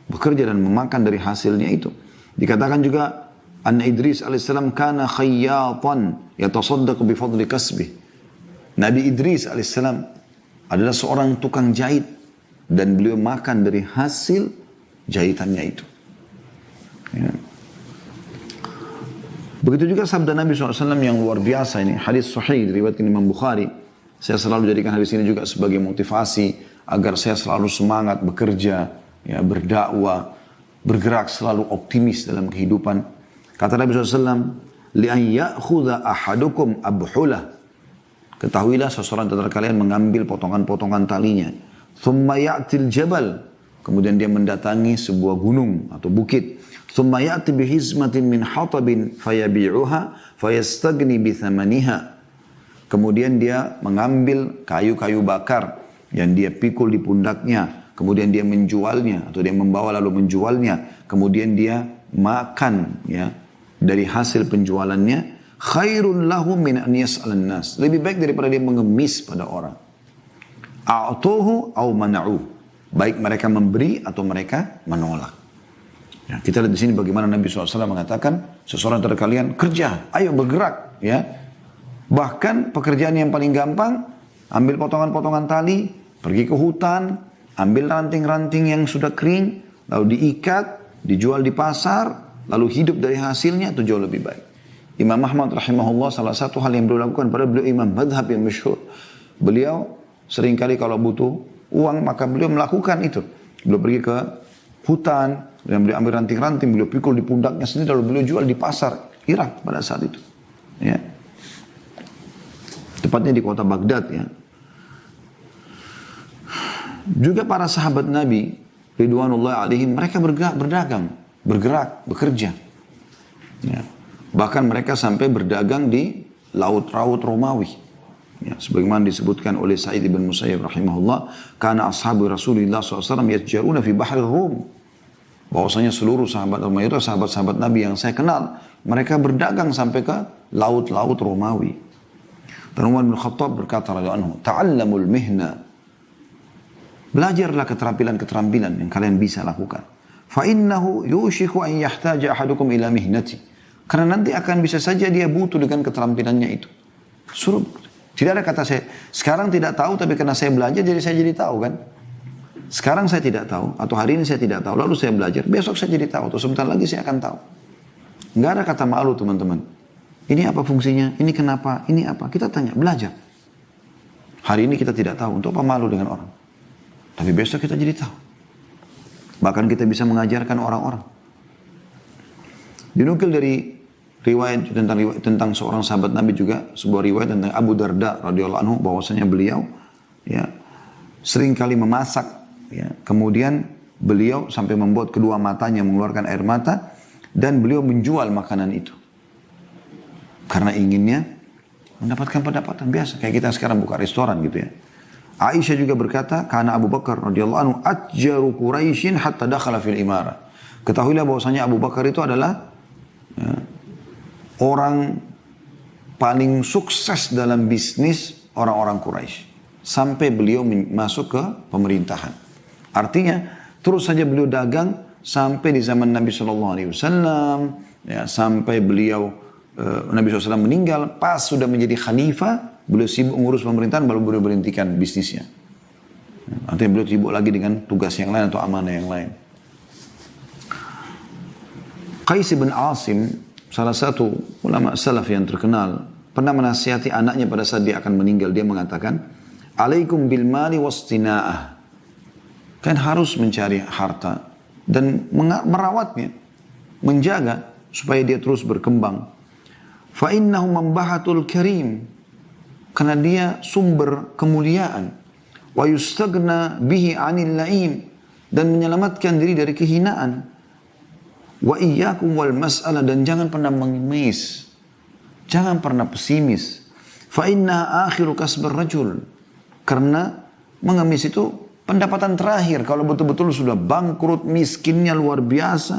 S1: bekerja dan memakan dari hasilnya itu. Dikatakan juga anna Idris alaihissalam kana khayyatan yatasaddaq bi fadli kasbih. Nabi Idris alaihissalam adalah seorang tukang jahit dan beliau makan dari hasil jahitannya itu. Ya. Begitu juga sabda Nabi SAW yang luar biasa ini. Hadis sahih diriwayatkan Imam Bukhari. Saya selalu jadikan hadis ini juga sebagai motivasi agar saya selalu semangat bekerja, ya, berdakwah, bergerak, selalu optimis dalam kehidupan. Kata Nabi SAW, li'an ya'khudha ahadukum abhulah. Ketahuilah seseorang antara kalian mengambil potongan-potongan talinya. Thumma ya'til jabal. Kemudian dia mendatangi sebuah gunung atau bukit. Thumma ya'ti bihizmatin min hatabin fayabi'uha fayastagni bithamaniha. Kemudian dia mengambil kayu-kayu bakar yang dia pikul di pundaknya. Kemudian dia menjualnya atau dia membawa lalu menjualnya. Kemudian dia makan, ya, dari hasil penjualannya. Khairun lahum min an yas'alan nas. Lebih baik daripada dia mengemis pada orang. A'tuhu au mana'u. Baik mereka memberi atau mereka menolak. Ya, kita lihat di sini bagaimana Nabi SAW mengatakan, seseorang dari kalian kerja, ayo bergerak, ya. Bahkan pekerjaan yang paling gampang, ambil potongan-potongan tali, pergi ke hutan, ambil ranting-ranting yang sudah kering, lalu diikat, dijual di pasar, lalu hidup dari hasilnya, itu jauh lebih baik. Imam Ahmad rahimahullah, salah satu hal yang beliau lakukan, padahal beliau imam madhab yang masyhur. Beliau seringkali kalau butuh uang, maka beliau melakukan itu. Beliau pergi ke hutan, dan beliau ambil ranting-ranting, beliau pikul di pundaknya sendiri, lalu beliau jual di pasar Irak pada saat itu. Ya. Tepatnya di kota Baghdad, ya. Juga para sahabat Nabi, ridwanullah alaihim, mereka berdagang, bergerak, bekerja. Ya. Bahkan mereka sampai berdagang di laut-laut Romawi. Ya, sebagaimana disebutkan oleh Sa'id bin Musayyib rahimahullah, kana ashabu Rasulullah SAW yatjaruna fi bahri Rum. Bahwasanya seluruh sahabat Romawi itu sahabat-sahabat Nabi yang saya kenal, mereka berdagang sampai ke laut-laut Romawi. Dan Umar bin Khattab berkata radhiyallahu anhu, ta'allamul mihna. Belajarlah keterampilan-keterampilan yang kalian bisa lakukan. Fa innahu yushiku an yahtaja ahadukum ila mihnati. Karena nanti akan bisa saja dia butuh dengan keterampilannya itu. Suruh. Tidak ada kata saya, sekarang tidak tahu tapi karena saya belajar jadi saya jadi tahu kan. Sekarang saya tidak tahu, atau hari ini saya tidak tahu, lalu saya belajar, besok saya jadi tahu, atau sebentar lagi saya akan tahu. Nggak ada kata malu teman-teman. Ini apa fungsinya, ini kenapa, ini apa. Kita tanya, belajar. Hari ini kita tidak tahu, untuk apa malu dengan orang. Tapi besok kita jadi tahu. Bahkan kita bisa mengajarkan orang-orang. Dinukil dari riwayat tentang seorang sahabat Nabi juga, sebuah riwayat tentang Abu Darda radhiyallahu anhu, bahwasanya beliau ya sering kali memasak, ya. Kemudian beliau sampai membuat kedua matanya mengeluarkan air mata dan beliau menjual makanan itu karena inginnya mendapatkan pendapatan biasa kayak kita sekarang buka restoran gitu ya. Aisyah juga berkata, karena Abu Bakar radhiyallahu anhu atjaru Quraisyin hatta dakhala fil imara. Ketahuilah bahwasanya Abu Bakar itu adalah ya, orang paling sukses dalam bisnis orang-orang Quraisy sampai beliau masuk ke pemerintahan. Artinya terus saja beliau dagang sampai di zaman Nabi SAW, ya, sampai beliau Nabi SAW meninggal. Pas sudah menjadi khalifah, beliau sibuk mengurus pemerintahan, baru beliau berhentikan bisnisnya. Artinya beliau sibuk lagi dengan tugas yang lain atau amanah yang lain. Qais bin Asim, salah satu ulama salaf yang terkenal, pernah menasihati anaknya pada saat dia akan meninggal. Dia mengatakan, alaikum bil mali wastina'ah. Kan harus mencari harta dan merawatnya, menjaga supaya dia terus berkembang. Fa innahu mambahatul karim, karena dia sumber kemuliaan. Wa yustagna bihi 'anil la'im, dan menyelamatkan diri dari kehinaan. Wa iyyakum wal mas'alah, dan jangan pernah mengemis, jangan pernah pesimis. Fa inna akhiru kasbar rajul, karena mengemis itu pendapatan terakhir. Kalau betul-betul sudah bangkrut, miskinnya luar biasa,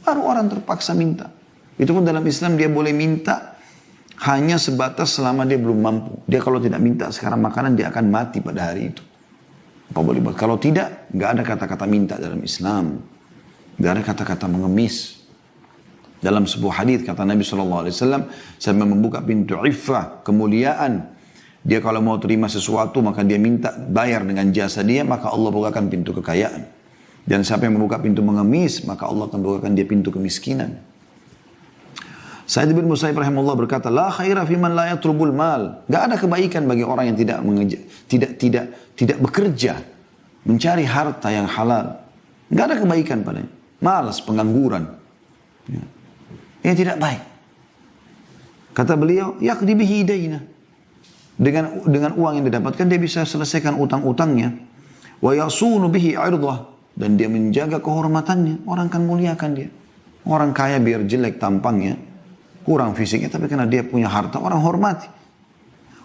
S1: baru orang terpaksa minta. Itu pun dalam Islam dia boleh minta hanya sebatas selama dia belum mampu. Dia kalau tidak minta sekarang makanan, dia akan mati pada hari itu. Apa boleh buat? Kalau tidak, nggak ada kata-kata minta dalam Islam. Nggak ada kata-kata mengemis. Dalam sebuah hadis kata Nabi SAW, saya membuka pintu iffah, kemuliaan. Dia kalau mau terima sesuatu, maka dia minta bayar dengan jasa dia, maka Allah bukakan pintu kekayaan. Dan siapa yang membuka pintu mengemis, maka Allah akan bukakan dia pintu kemiskinan. Sa'id bin Musayyib rahimahullah berkata, la khaira fi man la yatrubul mal. Enggak ada kebaikan bagi orang yang tidak bekerja mencari harta yang halal. Enggak ada kebaikan padanya. Malas, pengangguran. Ya. Ini tidak baik. Kata beliau, yaqdi bihi daina. Dengan uang yang didapatkan dia bisa selesaikan utang-utangnya. Wa yasunu bihi 'irdah, dan dia menjaga kehormatannya. Orang kan muliakan dia. Orang kaya biar jelek tampangnya, kurang fisiknya, tapi karena dia punya harta, orang hormati.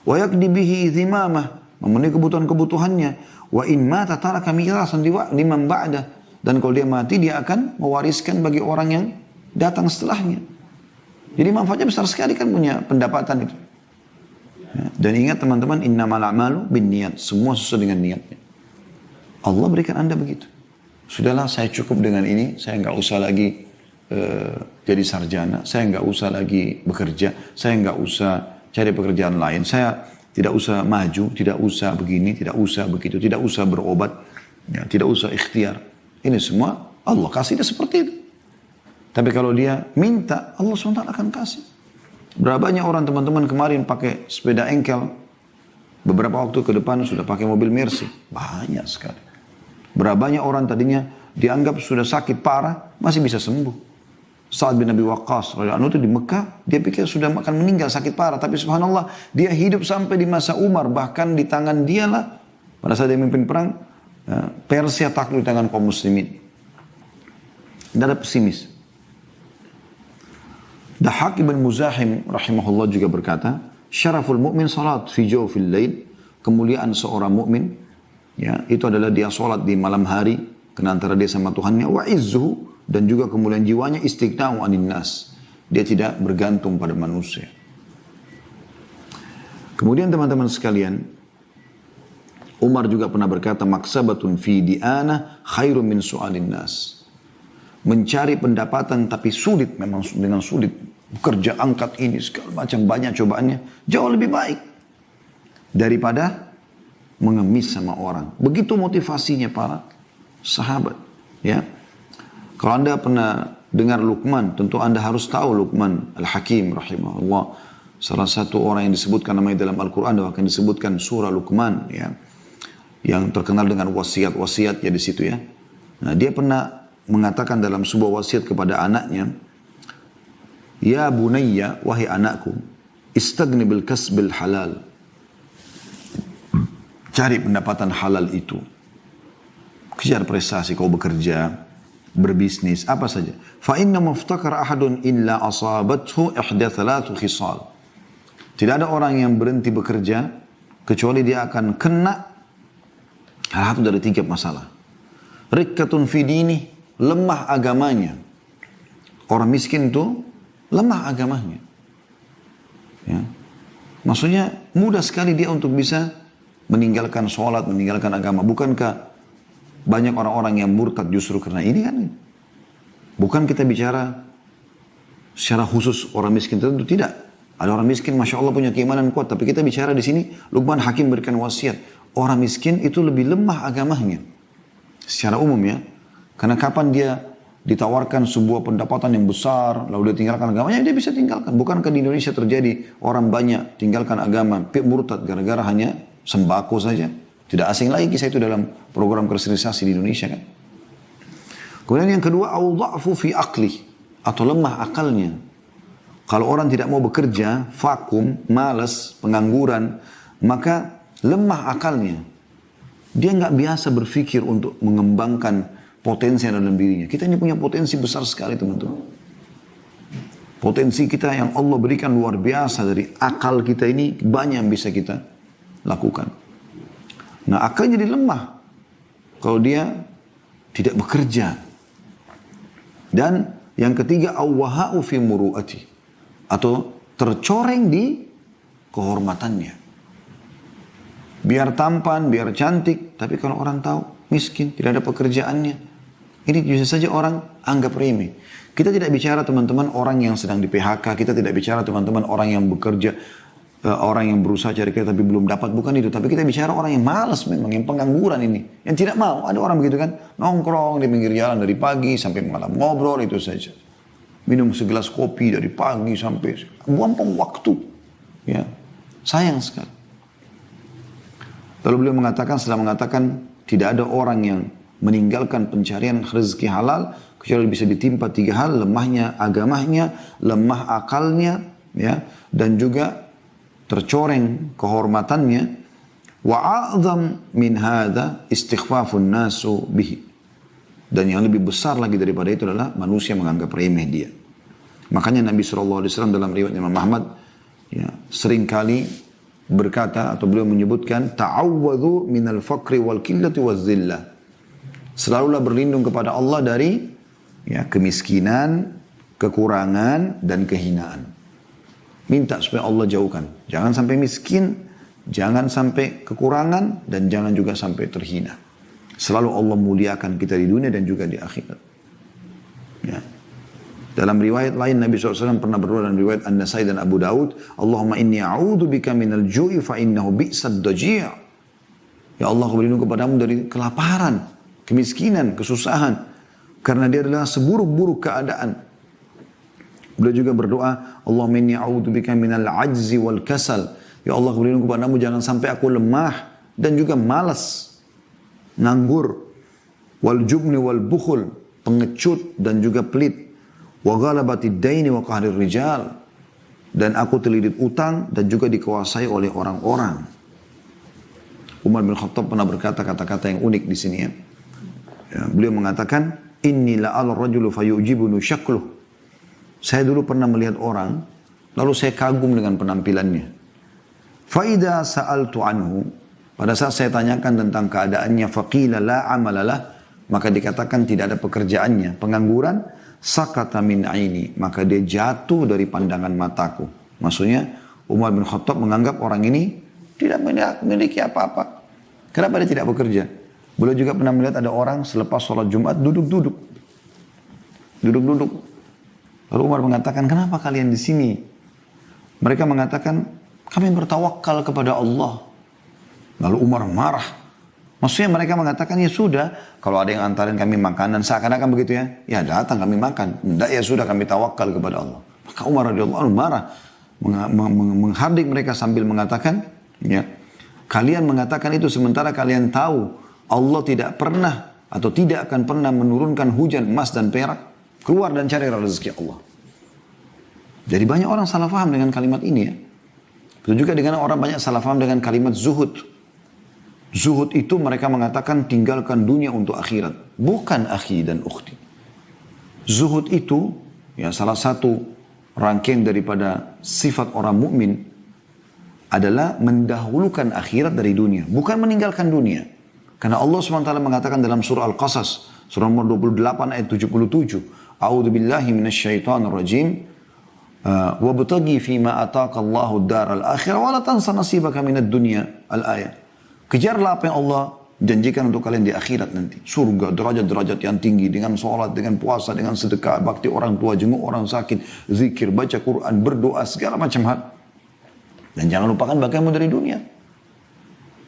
S1: Wa yaqdi bihi dhimamah, memenuhi kebutuhan-kebutuhannya. Wa in mata taraka mirasan liman ba'da, dan kalau dia mati dia akan mewariskan bagi orang yang datang setelahnya. Jadi manfaatnya besar sekali kan punya pendapatan itu. Ya, dan ingat teman-teman, innamal a'malu binniyat, semua sesuai dengan niatnya. Allah berikan Anda begitu. Sudahlah, saya cukup dengan ini, saya nggak usah lagi jadi sarjana, saya nggak usah lagi bekerja, saya nggak usah cari pekerjaan lain, saya tidak usah maju, tidak usah begini, tidak usah begitu, tidak usah berobat, ya, tidak usah ikhtiar. Ini semua Allah kasih dia seperti itu. Tapi kalau dia minta, Allah SWT akan kasih. Berapa banyak orang teman-teman kemarin pakai sepeda engkel, beberapa waktu ke depan sudah pakai mobil Mercy. Banyak sekali. Berapa banyak orang tadinya dianggap sudah sakit parah, masih bisa sembuh. Sa'ad bin Abi Waqqas itu di Mekah, dia pikir sudah akan meninggal sakit parah. Tapi subhanallah, dia hidup sampai di masa Umar. Bahkan di tangan dialah, pada saat dia memimpin perang, Persia takluk di tangan kaum muslimin. Tidak ada pesimis. Dahak ibn Muzahim rahimahullah juga berkata, syaraful mu'min salat fi jawfil lail, kemuliaan seorang mukmin, ya, itu adalah dia salat di malam hari kena antara dia sama Tuhannya. Wa izzuhu, dan juga kemuliaan jiwanya istighna'u 'anil nas, dia tidak bergantung pada manusia. Kemudian teman-teman sekalian, Umar juga pernah berkata, maksabatun fi di'ana khairun min su'alin nas. mencari pendapatan tapi sulit, memang dengan sulit, bekerja angkat ini segala macam banyak cobaannya, jauh lebih baik daripada mengemis sama orang. Begitu motivasinya para sahabat, ya. Kalau Anda pernah dengar Luqman, tentu Anda harus tahu Luqman Al-Hakim rahimahullah, salah satu orang yang disebutkan namanya dalam Al-Quran, dan bahkan disebutkan surah Luqman, ya, yang terkenal dengan wasiat-wasiatnya di situ, ya. Nah, dia pernah mengatakan dalam sebuah wasiat kepada anaknya, ya bunayya, wahai anakku, istagni bil kasbil halal. Cari pendapatan halal itu. Kejar prestasi, kau bekerja, berbisnis, apa saja. Fa inna maftakar ahadun illa asabathu ihda thalathu khisal. Tidak ada orang yang berhenti bekerja kecuali dia akan kena salah satu dari 3 masalah. Rikkatun fi dini, lemah agamanya. Orang miskin itu lemah agamanya. Ya. Maksudnya mudah sekali dia untuk bisa meninggalkan sholat, meninggalkan agama. Bukankah banyak orang-orang yang murtad justru karena ini kan? Bukan kita bicara secara khusus orang miskin tertentu, tidak. Ada orang miskin, Masya Allah punya keimanan kuat. Tapi kita bicara di sini, Luqman Hakim berikan wasiat. Orang miskin itu lebih lemah agamanya. Secara umum, ya. Karena kapan dia ditawarkan sebuah pendapatan yang besar, lalu dia tinggalkan agamanya, dia bisa tinggalkan. Bukankah di Indonesia terjadi orang banyak tinggalkan agama, murtad gara-gara hanya sembako saja. Tidak asing lagi kisah itu dalam program kristenisasi di Indonesia, kan. Kemudian yang kedua, au dha'fu fi aqli, atau lemah akalnya. Kalau orang tidak mau bekerja, vakum, malas, pengangguran, maka lemah akalnya. Dia nggak biasa berpikir untuk mengembangkan potensi yang ada dalam dirinya. Kita ini punya potensi besar sekali, teman-teman. Potensi kita yang Allah berikan luar biasa. Dari akal kita ini banyak yang bisa kita lakukan. Nah, akalnya jadi lemah kalau dia tidak bekerja. Dan yang ketiga, awwaha'u fi muru'ati, atau tercoreng di kehormatannya. Biar tampan, biar cantik, tapi kalau orang tahu miskin, tidak ada pekerjaannya, ini bisa saja orang anggap remeh. Kita tidak bicara, teman-teman, orang yang sedang di PHK, kita tidak bicara, teman-teman, orang yang bekerja, orang yang berusaha cari kerja tapi belum dapat, bukan itu. Tapi kita bicara orang yang malas memang, yang pengangguran ini, yang tidak mau. Ada orang begitu kan, nongkrong di pinggir jalan dari pagi sampai malam, ngobrol itu saja. Minum segelas kopi dari pagi sampai, buang waktu. Ya, sayang sekali. Lalu beliau mengatakan, setelah mengatakan tidak ada orang yang meninggalkan pencarian rezeki halal kecuali bisa ditimpa 3 hal, lemahnya agamanya, lemah akalnya, ya, dan juga tercoreng kehormatannya. Wa a'zam min hadza istighfafun nasu bihi. Dan yang lebih besar lagi daripada itu adalah manusia menganggap remeh dia. Makanya Nabi SAW dalam riwayat Imam Ahmad, ya, seringkali berkata atau beliau menyebutkan, ta'awwadhu minal faqri wal qillati waz zillah. Selalulah berlindung kepada Allah dari, ya, kemiskinan, kekurangan, dan kehinaan. Minta supaya Allah jauhkan. Jangan sampai miskin, jangan sampai kekurangan, dan jangan juga sampai terhina. Selalu Allah muliakan kita di dunia dan juga di akhirat. Ya. Dalam riwayat lain Nabi SAW pernah berdoa, dalam riwayat An-Nasai dan Abu Daud, Allahumma inni a'udhu bika minal ju'i fa innahu bi'sad daji'. Ya Allah, aku berlindung kepadamu dari kelaparan, kemiskinan, kesusahan, karena dia adalah seburuk-buruk keadaan. Beliau juga berdoa, Allahumma inni a'udhu bika minal ajzi wal kasal. Ya Allah, aku berlindung kepadamu jangan sampai aku lemah dan juga malas, nganggur, wal jubni wal bukhul, pengecut dan juga pelit. Wa ghalabatid daini wa qahrir rijal, dan aku terlilit utang dan juga dikuasai oleh orang-orang. Umar bin Khattab pernah berkata kata-kata yang unik di sini, ya. Ya, beliau mengatakan, inni la'al rajulu fayujibunu syakluh. Saya dulu pernah melihat orang, lalu saya kagum dengan penampilannya. Faida sa'altu anhu, pada saat saya tanyakan tentang keadaannya, faqila la amalalah, maka dikatakan tidak ada pekerjaannya, pengangguran. Sakata min aini, maka dia jatuh dari pandangan mataku. Maksudnya Umar bin Khattab menganggap orang ini tidak memiliki apa-apa. Kenapa dia tidak bekerja? Beliau juga pernah melihat ada orang selepas sholat Jumat duduk-duduk. duduk-duduk. Lalu Umar mengatakan, kenapa kalian di sini? Mereka mengatakan, kami bertawakal kepada Allah. Lalu Umar marah. Maksudnya mereka mengatakan, ya sudah, kalau ada yang antarin kami makanan, seakan-akan begitu ya. Ya datang kami makan. Tidak, ya sudah kami tawakal kepada Allah. Maka Umar radhiyallahu anhu marah. Menghardik mereka sambil mengatakan, ya, kalian mengatakan itu sementara kalian tahu Allah tidak pernah atau tidak akan pernah menurunkan hujan emas dan perak. Keluar dan cari rezeki Allah. Jadi banyak orang salah faham dengan kalimat ini ya. Begitu juga dengan orang banyak salah faham dengan kalimat zuhud. Zuhud itu mereka mengatakan tinggalkan dunia untuk akhirat. Bukan akhi dan ukhti. Zuhud itu ya salah satu rangkaian daripada sifat orang mukmin adalah mendahulukan akhirat dari dunia. Bukan meninggalkan dunia. Karena Allah SWT mengatakan dalam surah Al-Qasas. Surah nomor 28 ayat 77. A'udzu billahi minasyaitonir rajim. Wabtaghi fima ataka Allahu ad-daral akhirah wa la tansa nasibaka minad dunya. Al-ayat. Kejarlah apa yang Allah janjikan untuk kalian di akhirat nanti. Surga, derajat-derajat yang tinggi dengan sholat, dengan puasa, dengan sedekah, bakti orang tua, jenguk orang sakit, zikir, baca Quran, berdoa, segala macam hal. Dan jangan lupakan bagianmu dari dunia.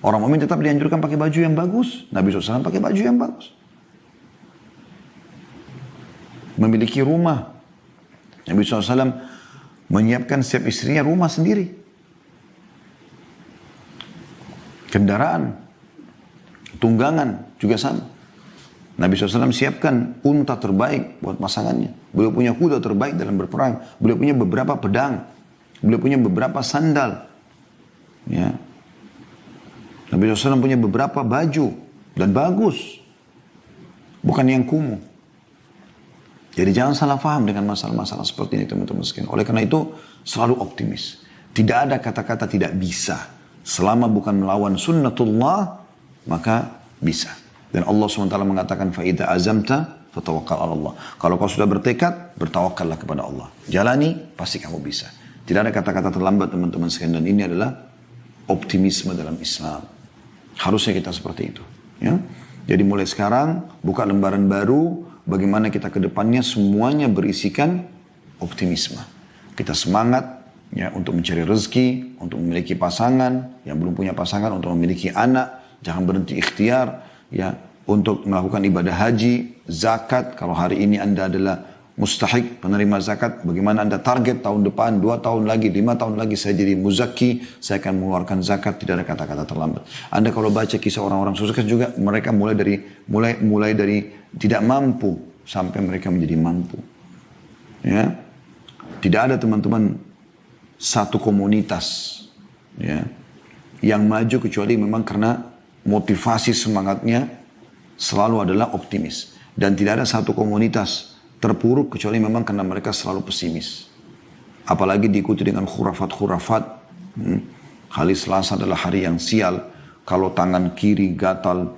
S1: Orang mukmin tetap dianjurkan pakai baju yang bagus. Nabi SAW pakai baju yang bagus. Memiliki rumah. Nabi SAW menyiapkan setiap istrinya rumah sendiri. Kendaraan, tunggangan juga sama. Nabi SAW siapkan unta terbaik buat pasangannya. Beliau punya kuda terbaik dalam berperang. Beliau punya beberapa pedang. Beliau punya beberapa sandal. Ya. Nabi SAW punya beberapa baju. Dan bagus. Bukan yang kumuh. Jadi jangan salah faham dengan masalah-masalah seperti ini teman-teman sekalian. Oleh karena itu selalu optimis. Tidak ada kata-kata tidak bisa. Selama bukan melawan sunnatullah, maka bisa. Dan Allah SWT mengatakan, فَإِذَا أَزَمْتَ فَتَوَكَّلْ عَلَى اللَّهِ. Kalau kau sudah bertekad, bertawakallah kepada Allah. Jalani, pasti kamu bisa. Tidak ada kata-kata terlambat teman-teman sekalian. Dan ini adalah optimisme dalam Islam. Harusnya kita seperti itu. Ya? Jadi mulai sekarang, buka lembaran baru, bagaimana kita ke depannya semuanya berisikan optimisme. Kita semangat, ya, untuk mencari rezeki, untuk memiliki pasangan, yang belum punya pasangan, untuk memiliki anak, jangan berhenti ikhtiar, ya, untuk melakukan ibadah haji, zakat, kalau hari ini Anda adalah mustahik penerima zakat, bagaimana Anda target tahun depan, 2 tahun lagi, 5 tahun lagi saya jadi muzaki, saya akan mengeluarkan zakat, tidak ada kata-kata terlambat. Anda kalau baca kisah orang-orang sukses juga, mereka mulai dari tidak mampu, sampai mereka menjadi mampu. Ya, tidak ada teman-teman, satu komunitas ya, yang maju kecuali memang karena motivasi semangatnya selalu adalah optimis. Dan tidak ada satu komunitas terpuruk kecuali memang karena mereka selalu pesimis. Apalagi diikuti dengan khurafat-khurafat. Hari Selasa adalah hari yang sial. Kalau tangan kiri gatal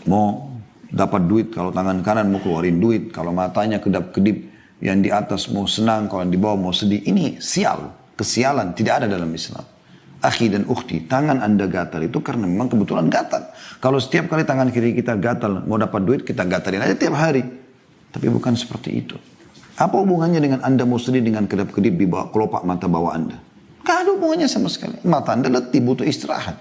S1: mau dapat duit, kalau tangan kanan mau keluarin duit, kalau matanya kedap-kedip, yang di atas mau senang, kalau yang di bawah mau sedih. Ini sial. Kesialan tidak ada dalam Islam. Akhi dan ukhti, tangan Anda gatal itu karena memang kebetulan gatal. Kalau setiap kali tangan kiri kita gatal, mau dapat duit, kita gatalin aja tiap hari. Tapi bukan seperti itu. Apa hubungannya dengan Anda mau sedih dengan kedap-kedip di bawah kelopak mata bawah Anda? Gak ada hubungannya sama sekali. Mata Anda letih, butuh istirahat.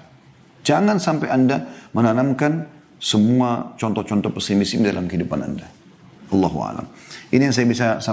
S1: Jangan sampai Anda menanamkan semua contoh-contoh pesimis dalam kehidupan Anda. Allahu a'lam. Ini yang saya bisa